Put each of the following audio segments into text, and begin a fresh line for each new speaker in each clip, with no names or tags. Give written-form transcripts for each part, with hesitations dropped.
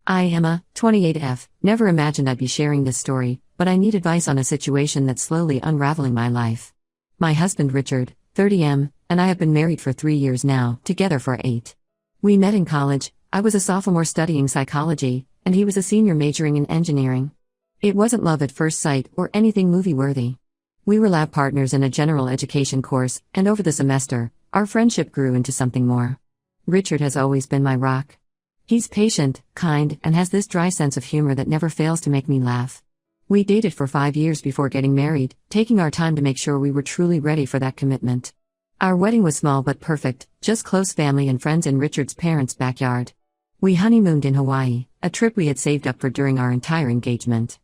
I am a 28F. Never imagined I'd be sharing this story, but I need advice on a situation that's slowly unraveling my life. My husband Richard, 30M, and I have been married for 3 years now, together for 8. We met in college. I was a sophomore studying psychology, and he was a senior majoring in engineering. It wasn't love at first sight or anything movie-worthy. We were lab partners in a general education course, and over the semester, our friendship grew into something more. Richard has always been my rock. He's patient, kind, and has this dry sense of humor that never fails to make me laugh. We dated for 5 years before getting married, taking our time to make sure we were truly ready for that commitment. Our wedding was small but perfect, just close family and friends in Richard's parents' backyard. We honeymooned in Hawaii, a trip we had saved up for during our entire engagement.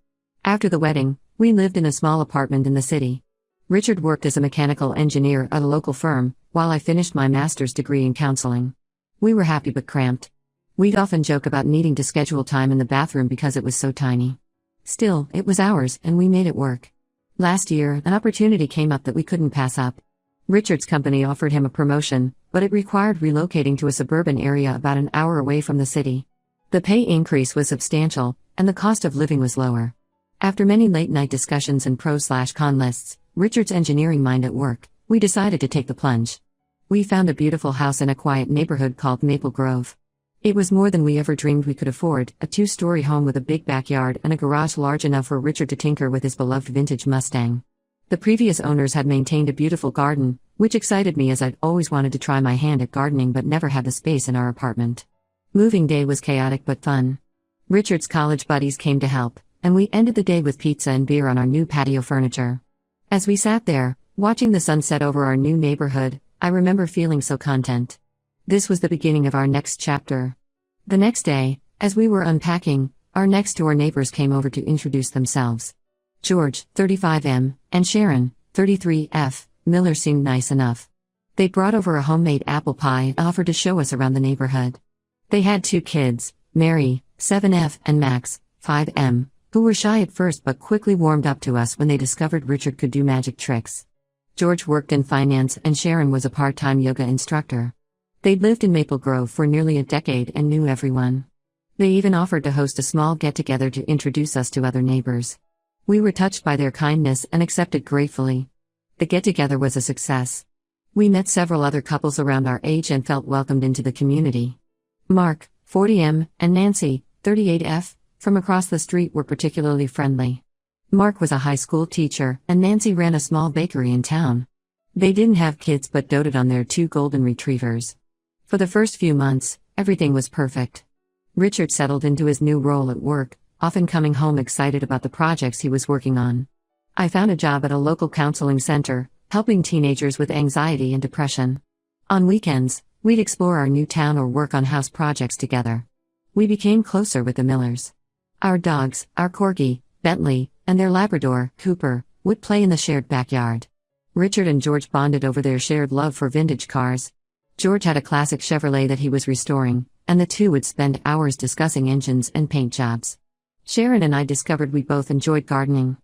After the wedding, we lived in a small apartment in the city. Richard worked as a mechanical engineer at a local firm, while I finished my master's degree in counseling. We were happy but cramped. We'd often joke about needing to schedule time in the bathroom because it was so tiny. Still, it was ours, and we made it work. Last year, an opportunity came up that we couldn't pass up. Richard's company offered him a promotion, but it required relocating to a suburban area about an hour away from the city. The pay increase was substantial, and the cost of living was lower. After many late-night discussions and pros/con lists, Richard's engineering mind at work, we decided to take the plunge. We found a beautiful house in a quiet neighborhood called Maple Grove. It was more than we ever dreamed we could afford, a 2-story home with a big backyard and a garage large enough for Richard to tinker with his beloved vintage Mustang. The previous owners had maintained a beautiful garden, which excited me as I'd always wanted to try my hand at gardening but never had the space in our apartment. Moving day was chaotic but fun. Richard's college buddies came to help, and we ended the day with pizza and beer on our new patio furniture. As we sat there, watching the sunset over our new neighborhood, I remember feeling so content. This was the beginning of our next chapter. The next day, as we were unpacking, our next-door neighbors came over to introduce themselves. George, 35M, and Sharon, 33F, Miller seemed nice enough. They brought over a homemade apple pie and offered to show us around the neighborhood. They had 2 kids, Mary, 7F, and Max, 5M, who were shy at first but quickly warmed up to us when they discovered Richard could do magic tricks. George worked in finance and Sharon was a part-time yoga instructor. They'd lived in Maple Grove for nearly a decade and knew everyone. They even offered to host a small get-together to introduce us to other neighbors. We were touched by their kindness and accepted gratefully. The get-together was a success. We met several other couples around our age and felt welcomed into the community. Mark, 40M, and Nancy, 38F, from across the street were particularly friendly. Mark was a high school teacher, and Nancy ran a small bakery in town. They didn't have kids but doted on their 2 golden retrievers. For the first few months, everything was perfect. Richard settled into his new role at work, often coming home excited about the projects he was working on. I found a job at a local counseling center, helping teenagers with anxiety and depression. On weekends, we'd explore our new town or work on house projects together. We became closer with the Millers. Our dogs, our corgi, Bentley, and their Labrador, Cooper, would play in the shared backyard. Richard and George bonded over their shared love for vintage cars. George had a classic Chevrolet that he was restoring, and the two would spend hours discussing engines and paint jobs. Sharon and I discovered we both enjoyed gardening.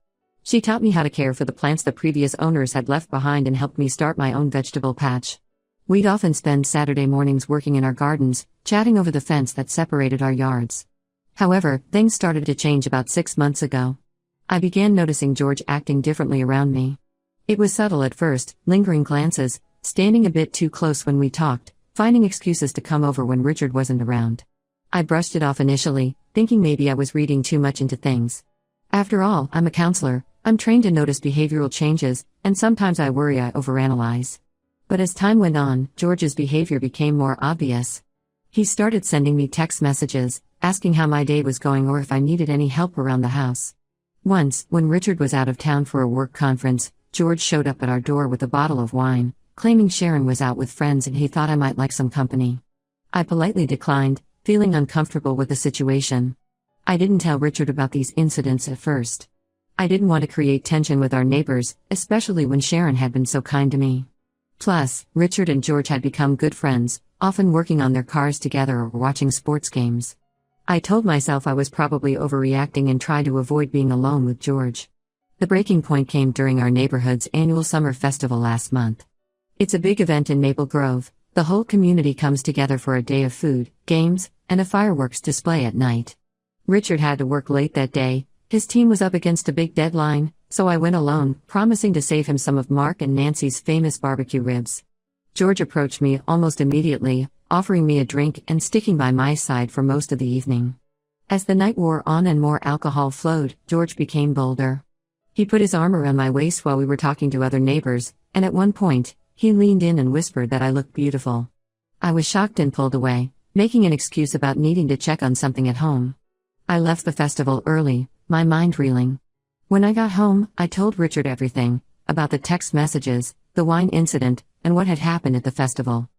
She taught me how to care for the plants the previous owners had left behind and helped me start my own vegetable patch. We'd often spend Saturday mornings working in our gardens, chatting over the fence that separated our yards. However, things started to change about 6 months ago. I began noticing George acting differently around me. It was subtle at first, lingering glances, standing a bit too close when we talked, finding excuses to come over when Richard wasn't around. I brushed it off initially, thinking maybe I was reading too much into things. After all, I'm a counselor, I'm trained to notice behavioral changes, and sometimes I worry I overanalyze. But as time went on, George's behavior became more obvious. He started sending me text messages, asking how my day was going or if I needed any help around the house. Once, when Richard was out of town for a work conference, George showed up at our door with a bottle of wine, claiming Sharon was out with friends and he thought I might like some company. I politely declined, feeling uncomfortable with the situation. I didn't tell Richard about these incidents at first. I didn't want to create tension with our neighbors, especially when Sharon had been so kind to me. Plus, Richard and George had become good friends, often working on their cars together or watching sports games. I told myself I was probably overreacting and tried to avoid being alone with George. The breaking point came during our neighborhood's annual summer festival last month. It's a big event in Maple Grove. The whole community comes together for a day of food, games, and a fireworks display at night. Richard had to work late that day. His team was up against a big deadline, so I went alone, promising to save him some of Mark and Nancy's famous barbecue ribs. George approached me almost immediately, offering me a drink and sticking by my side for most of the evening. As the night wore on and more alcohol flowed, George became bolder. He put his arm around my waist while we were talking to other neighbors, and at one point, he leaned in and whispered that I looked beautiful. I was shocked and pulled away, making an excuse about needing to check on something at home. I left the festival early, my mind reeling. When I got home, I told Richard everything, about the text messages, the wine incident, and what had happened at the festival.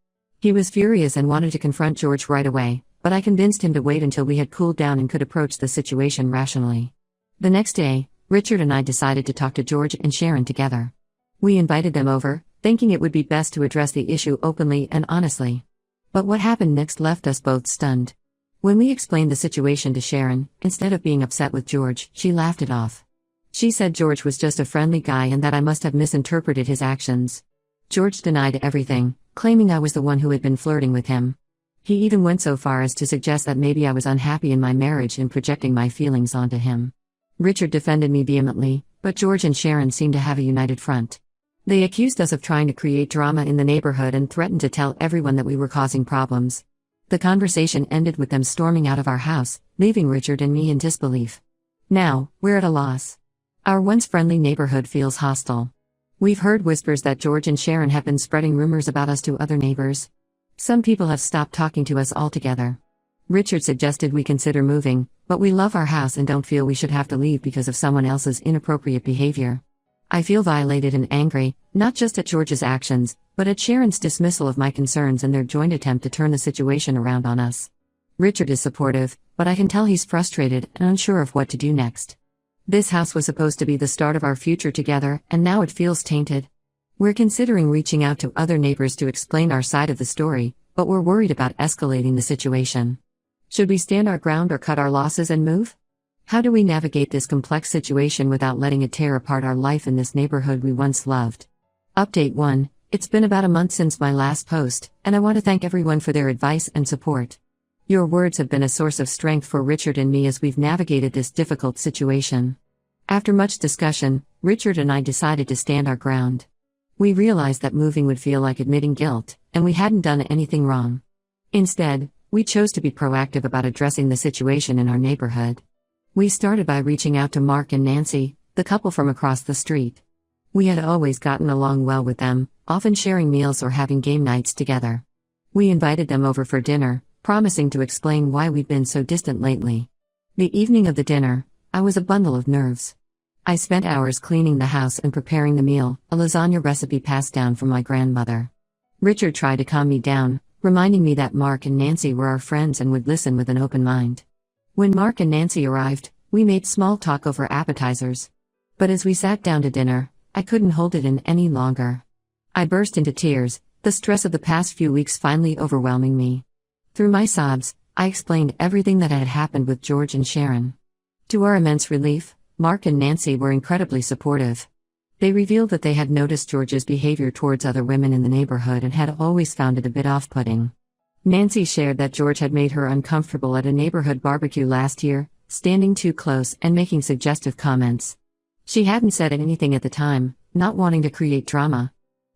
He was furious and wanted to confront George right away, but I convinced him to wait until we had cooled down and could approach the situation rationally. The next day, Richard and I decided to talk to George and Sharon together. We invited them over, thinking it would be best to address the issue openly and honestly. But what happened next left us both stunned. When we explained the situation to Sharon, instead of being upset with George, she laughed it off. She said George was just a friendly guy and that I must have misinterpreted his actions. George denied everything, claiming I was the one who had been flirting with him. He even went so far as to suggest that maybe I was unhappy in my marriage and projecting my feelings onto him. Richard defended me vehemently, but George and Sharon seemed to have a united front. They accused us of trying to create drama in the neighborhood and threatened to tell everyone that we were causing problems. The conversation ended with them storming out of our house, leaving Richard and me in disbelief. Now, we're at a loss. Our once friendly neighborhood feels hostile. We've heard whispers that George and Sharon have been spreading rumors about us to other neighbors. Some people have stopped talking to us altogether. Richard suggested we consider moving, but we love our house and don't feel we should have to leave because of someone else's inappropriate behavior. I feel violated and angry, not just at George's actions, but at Sharon's dismissal of my concerns and their joint attempt to turn the situation around on us. Richard is supportive, but I can tell he's frustrated and unsure of what to do next. This house was supposed to be the start of our future together, and now it feels tainted. We're considering reaching out to other neighbors to explain our side of the story, but we're worried about escalating the situation. Should we stand our ground or cut our losses and move? How do we navigate this complex situation without letting it tear apart our life in this neighborhood we once loved? Update 1. It's been about a month since my last post, and I want to thank everyone for their advice and support. Your words have been a source of strength for Richard and me as we've navigated this difficult situation. After much discussion, Richard and I decided to stand our ground. We realized that moving would feel like admitting guilt, and we hadn't done anything wrong. Instead, we chose to be proactive about addressing the situation in our neighborhood. We started by reaching out to Mark and Nancy, the couple from across the street. We had always gotten along well with them, often sharing meals or having game nights together. We invited them over for dinner, promising to explain why we'd been so distant lately. The evening of the dinner, I was a bundle of nerves. I spent hours cleaning the house and preparing the meal, a lasagna recipe passed down from my grandmother. Richard tried to calm me down, reminding me that Mark and Nancy were our friends and would listen with an open mind. When Mark and Nancy arrived, we made small talk over appetizers. But as we sat down to dinner, I couldn't hold it in any longer. I burst into tears, the stress of the past few weeks finally overwhelming me. Through my sobs, I explained everything that had happened with George and Sharon. To our immense relief, Mark and Nancy were incredibly supportive. They revealed that they had noticed George's behavior towards other women in the neighborhood and had always found it a bit off-putting. Nancy shared that George had made her uncomfortable at a neighborhood barbecue last year, standing too close and making suggestive comments. She hadn't said anything at the time, not wanting to create drama.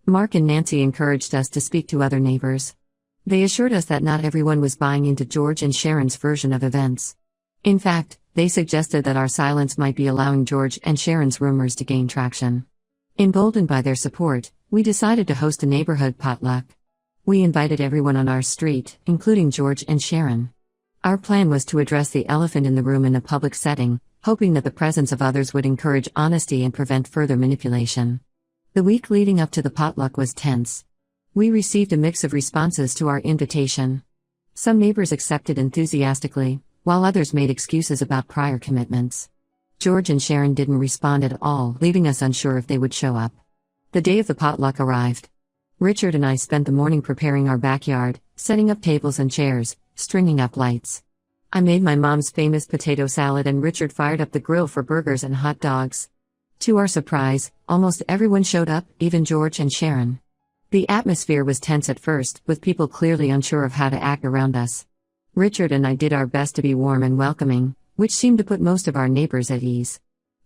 Mark and Nancy encouraged us to speak to other neighbors. They assured us that not everyone was buying into George and Sharon's version of events. In fact, they suggested that our silence might be allowing George and Sharon's rumors to gain traction. Emboldened by their support, we decided to host a neighborhood potluck. We invited everyone on our street, including George and Sharon. Our plan was to address the elephant in the room in a public setting, hoping that the presence of others would encourage honesty and prevent further manipulation. The week leading up to the potluck was tense. We received a mix of responses to our invitation. Some neighbors accepted enthusiastically, while others made excuses about prior commitments. George and Sharon didn't respond at all, leaving us unsure if they would show up. The day of the potluck arrived. Richard and I spent the morning preparing our backyard, setting up tables and chairs, stringing up lights. I made my mom's famous potato salad and Richard fired up the grill for burgers and hot dogs. To our surprise, almost everyone showed up, even George and Sharon. The atmosphere was tense at first, with people clearly unsure of how to act around us. Richard and I did our best to be warm and welcoming, which seemed to put most of our neighbors at ease.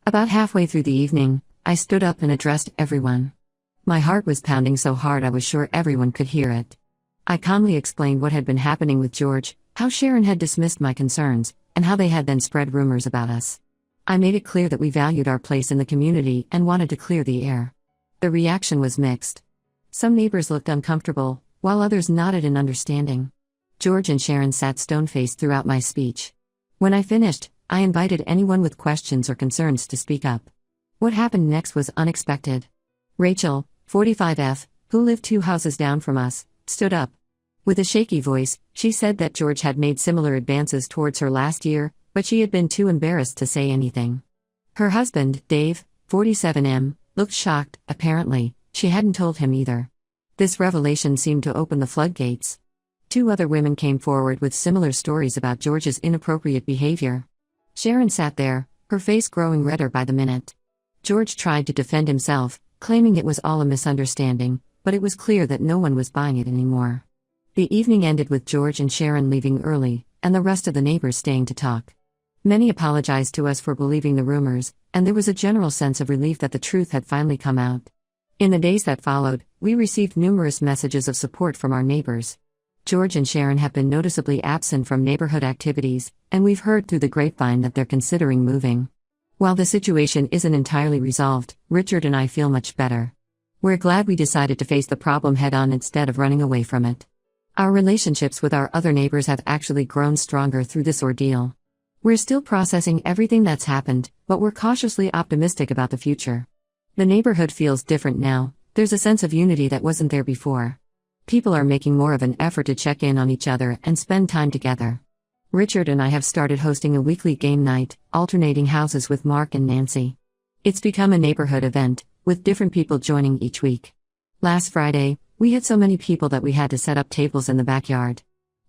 About halfway through the evening, I stood up and addressed everyone. My heart was pounding so hard I was sure everyone could hear it. I calmly explained what had been happening with George, how Sharon had dismissed my concerns, and how they had then spread rumors about us. I made it clear that we valued our place in the community and wanted to clear the air. The reaction was mixed. Some neighbors looked uncomfortable, while others nodded in understanding. George and Sharon sat stone-faced throughout my speech. When I finished, I invited anyone with questions or concerns to speak up. What happened next was unexpected. Rachel, 45F, who lived 2 houses down from us, stood up. With a shaky voice, she said that George had made similar advances towards her last year, but she had been too embarrassed to say anything. Her husband, Dave, 47M, looked shocked. Apparently, she hadn't told him either. This revelation seemed to open the floodgates. 2 other women came forward with similar stories about George's inappropriate behavior. Sharon sat there, her face growing redder by the minute. George tried to defend himself, claiming it was all a misunderstanding, but it was clear that no one was buying it anymore. The evening ended with George and Sharon leaving early, and the rest of the neighbors staying to talk. Many apologized to us for believing the rumors, and there was a general sense of relief that the truth had finally come out. In the days that followed, we received numerous messages of support from our neighbors. George and Sharon have been noticeably absent from neighborhood activities, and we've heard through the grapevine that they're considering moving. While the situation isn't entirely resolved, Richard and I feel much better. We're glad we decided to face the problem head-on instead of running away from it. Our relationships with our other neighbors have actually grown stronger through this ordeal. We're still processing everything that's happened, but we're cautiously optimistic about the future. The neighborhood feels different now. There's a sense of unity that wasn't there before. People are making more of an effort to check in on each other and spend time together. Richard and I have started hosting a weekly game night, alternating houses with Mark and Nancy. It's become a neighborhood event, with different people joining each week. Last Friday, we had so many people that we had to set up tables in the backyard.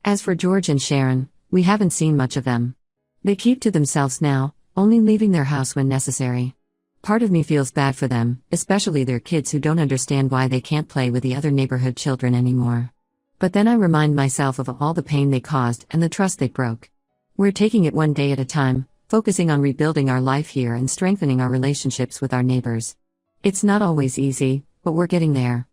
As for George and Sharon, we haven't seen much of them. They keep to themselves now, only leaving their house when necessary. Part of me feels bad for them, especially their kids who don't understand why they can't play with the other neighborhood children anymore. But then I remind myself of all the pain they caused and the trust they broke. We're taking it one day at a time, focusing on rebuilding our life here and strengthening our relationships with our neighbors. It's not always easy, but we're getting there.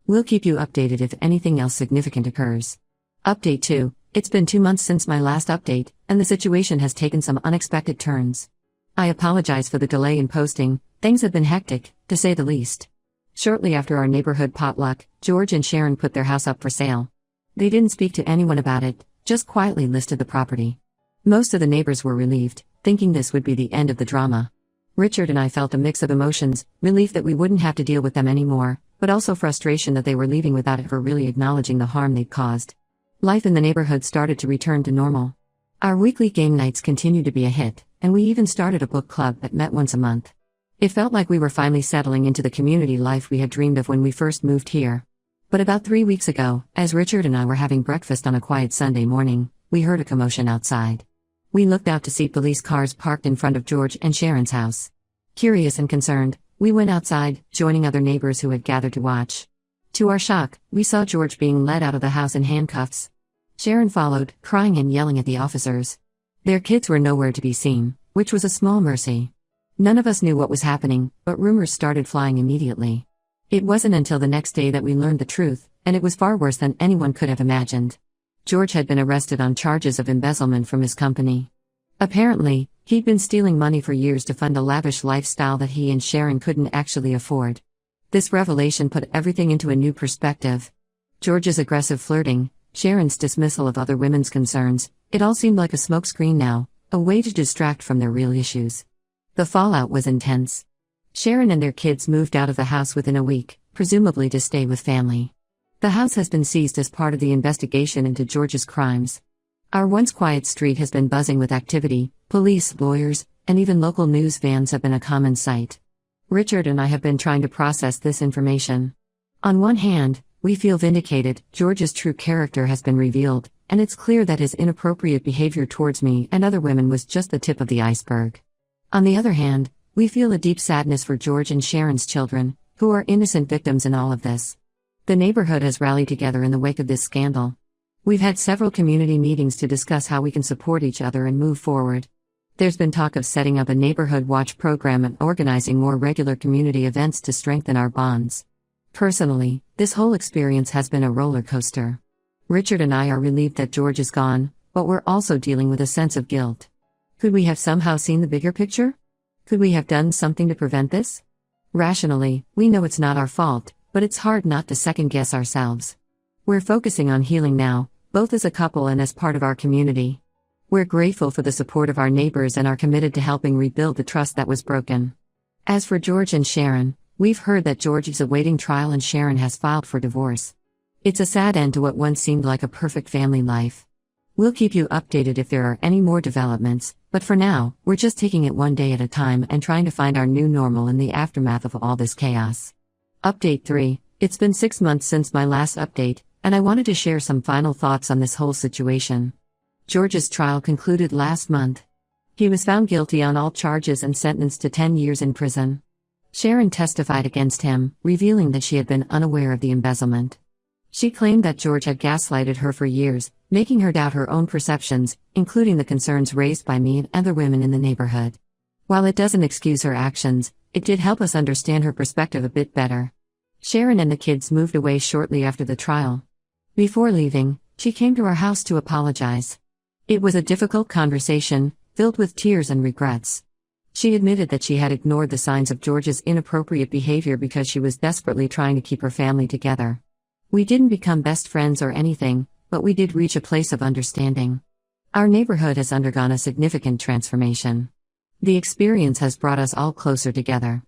We'll keep you updated if anything else significant occurs. Update 2. It's been 2 months since my last update, and the situation has taken some unexpected turns. I apologize for the delay in posting. Things have been hectic, to say the least. Shortly after our neighborhood potluck, George and Sharon put their house up for sale. They didn't speak to anyone about it, just quietly listed the property. Most of the neighbors were relieved, thinking this would be the end of the drama. Richard and I felt a mix of emotions, relief that we wouldn't have to deal with them anymore, but also frustration that they were leaving without ever really acknowledging the harm they'd caused. Life in the neighborhood started to return to normal. Our weekly game nights continued to be a hit, and we even started a book club that met once a month. It felt like we were finally settling into the community life we had dreamed of when we first moved here. But about 3 weeks ago, as Richard and I were having breakfast on a quiet Sunday morning, we heard a commotion outside. We looked out to see police cars parked in front of George and Sharon's house. Curious and concerned, we went outside, joining other neighbors who had gathered to watch. To our shock, we saw George being led out of the house in handcuffs. Sharon followed, crying and yelling at the officers. Their kids were nowhere to be seen, which was a small mercy. None of us knew what was happening, but rumors started flying immediately. It wasn't until the next day that we learned the truth, and it was far worse than anyone could have imagined. George had been arrested on charges of embezzlement from his company. Apparently, he'd been stealing money for years to fund a lavish lifestyle that he and Sharon couldn't actually afford. This revelation put everything into a new perspective. George's aggressive flirting, Sharon's dismissal of other women's concerns, it all seemed like a smokescreen now, a way to distract from their real issues. The fallout was intense. Sharon and their kids moved out of the house within a week, presumably to stay with family. The house has been seized as part of the investigation into George's crimes. Our once quiet street has been buzzing with activity. Police, lawyers, and even local news vans have been a common sight. Richard and I have been trying to process this information. On one hand, we feel vindicated. George's true character has been revealed, and it's clear that his inappropriate behavior towards me and other women was just the tip of the iceberg. On the other hand, we feel a deep sadness for George and Sharon's children, who are innocent victims in all of this. The neighborhood has rallied together in the wake of this scandal. We've had several community meetings to discuss how we can support each other and move forward. There's been talk of setting up a neighborhood watch program and organizing more regular community events to strengthen our bonds. Personally, this whole experience has been a roller coaster. Richard and I are relieved that George is gone, but we're also dealing with a sense of guilt. Could we have somehow seen the bigger picture? Could we have done something to prevent this? Rationally, we know it's not our fault, but it's hard not to second-guess ourselves. We're focusing on healing now, both as a couple and as part of our community. We're grateful for the support of our neighbors and are committed to helping rebuild the trust that was broken. As for George and Sharon, we've heard that George is awaiting trial and Sharon has filed for divorce. It's a sad end to what once seemed like a perfect family life. We'll keep you updated if there are any more developments, but for now, we're just taking it one day at a time and trying to find our new normal in the aftermath of all this chaos. Update 3. It's been 6 months since my last update, and I wanted to share some final thoughts on this whole situation. George's trial concluded last month. He was found guilty on all charges and sentenced to 10 years in prison. Sharon testified against him, revealing that she had been unaware of the embezzlement. She claimed that George had gaslighted her for years, making her doubt her own perceptions, including the concerns raised by me and other women in the neighborhood. While it doesn't excuse her actions, it did help us understand her perspective a bit better. Sharon and the kids moved away shortly after the trial. Before leaving, she came to our house to apologize. It was a difficult conversation, filled with tears and regrets. She admitted that she had ignored the signs of George's inappropriate behavior because she was desperately trying to keep her family together. We didn't become best friends or anything, but we did reach a place of understanding. Our neighborhood has undergone a significant transformation. The experience has brought us all closer together.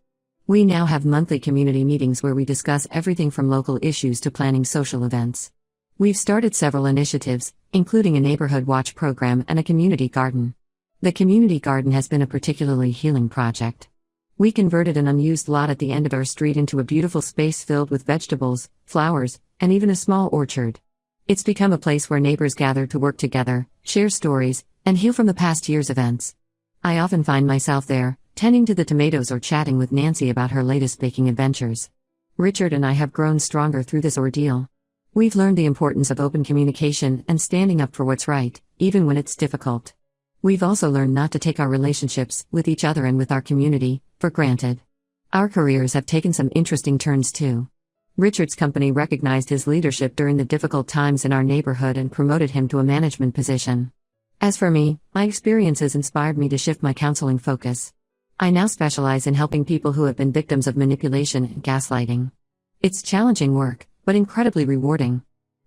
We now have monthly community meetings where we discuss everything from local issues to planning social events. We've started several initiatives, including a neighborhood watch program and a community garden. The community garden has been a particularly healing project. We converted an unused lot at the end of our street into a beautiful space filled with vegetables, flowers, and even a small orchard. It's become a place where neighbors gather to work together, share stories, and heal from the past year's events. I often find myself there, tending to the tomatoes or chatting with Nancy about her latest baking adventures. Richard and I have grown stronger through this ordeal. We've learned the importance of open communication and standing up for what's right, even when it's difficult. We've also learned not to take our relationships, with each other and with our community, for granted. Our careers have taken some interesting turns too. Richard's company recognized his leadership during the difficult times in our neighborhood and promoted him to a management position. As for me, my experiences inspired me to shift my counseling focus. I now specialize in helping people who have been victims of manipulation and gaslighting. It's challenging work, but incredibly rewarding.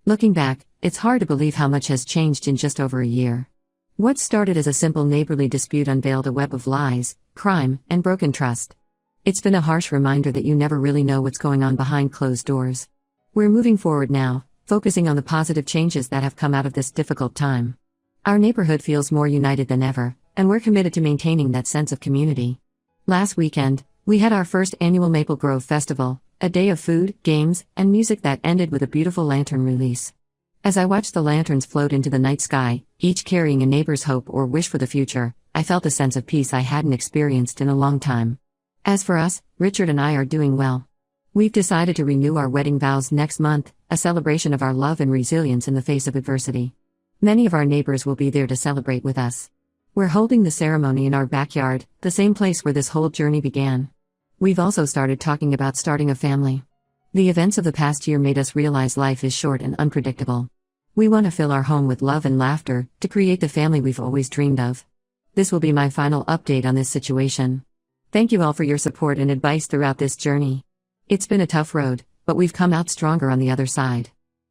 Looking back, it's hard to believe how much has changed in just over a year. What started as a simple neighborly dispute unveiled a web of lies, crime, and broken trust. It's been a harsh reminder that you never really know what's going on behind closed doors. We're moving forward now, focusing on the positive changes that have come out of this difficult time. Our neighborhood feels more united than ever, and we're committed to maintaining that sense of community. Last weekend, we had our first annual Maple Grove Festival, a day of food, games, and music that ended with a beautiful lantern release. As I watched the lanterns float into the night sky, each carrying a neighbor's hope or wish for the future, I felt a sense of peace I hadn't experienced in a long time. As for us, Richard and I are doing well. We've decided to renew our wedding vows next month, a celebration of our love and resilience in the face of adversity. Many of our neighbors will be there to celebrate with us. We're holding the ceremony in our backyard, the same place where this whole journey began. We've also started talking about starting a family. The events of the past year made us realize life is short and unpredictable. We want to fill our home with love and laughter, to create the family we've always dreamed of. This will be my final update on this situation. Thank you all for your support and advice throughout this journey. It's been a tough road, but we've come out stronger on the other side.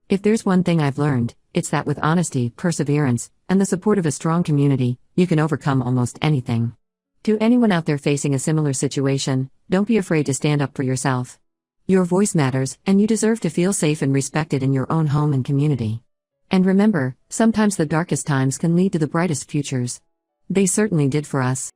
If there's one thing I've learned, it's that with honesty, perseverance, and the support of a strong community, you can overcome almost anything. To anyone out there facing a similar situation, don't be afraid to stand up for yourself. Your voice matters, and you deserve to feel safe and respected in your own home and community. And remember, sometimes the darkest times can lead to the brightest futures. They certainly did for us.